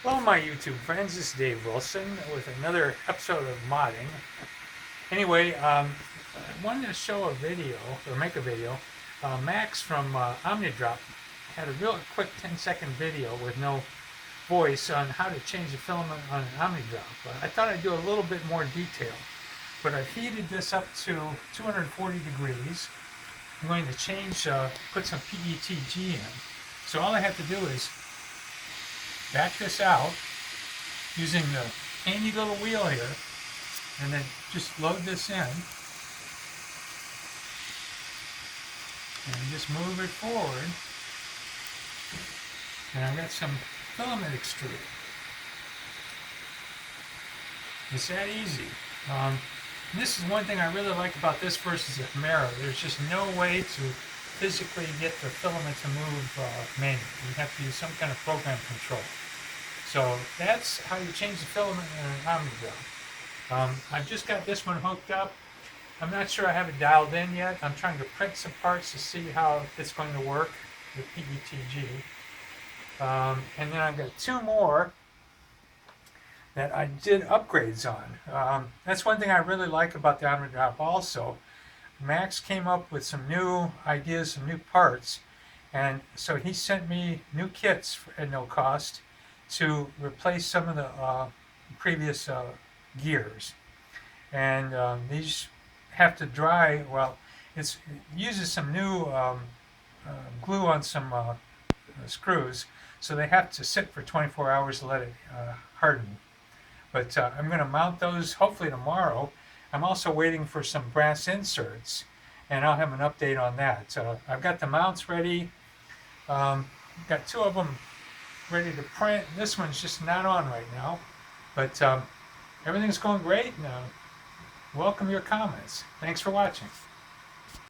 Hello, my YouTube friends. This is Dave Wilson with another episode of modding. Anyway, I wanted to show a video or make a video. Max from OmniaDrop had a real quick 10-second video with no voice on how to change the filament on an OmniaDrop. I thought I'd do a little bit more detail, but I've heated this up to 240 degrees. I'm going to put some PETG in. So all I have to do is back this out using the handy little wheel here, and then just load this in and just move it forward. And I've got some filament extrude. It's that easy. This is one thing I really like about this versus the Camaro. There's just no way to physically get the filament to move manually. You have to use some kind of program control. So that's how you change the filament in an OmniaDrop. I've just got this one hooked up. I'm not sure I have it dialed in yet. I'm trying to print some parts to see how it's going to work with PETG. And then I've got two more that I did upgrades on. That's one thing I really like about the OmniaDrop also. Max came up with some new ideas, some new parts, and so he sent me new kits at no cost to replace some of the previous gears. And these have to dry, well, it uses some new glue on some screws, so they have to sit for 24 hours to let it harden. But I'm going to mount those hopefully tomorrow. I'm also waiting for some brass inserts, and I'll have an update on that. I've got the mounts ready. Got two of them ready to print. This one's just not on right now, but everything's going great. Welcome your comments. Thanks for watching.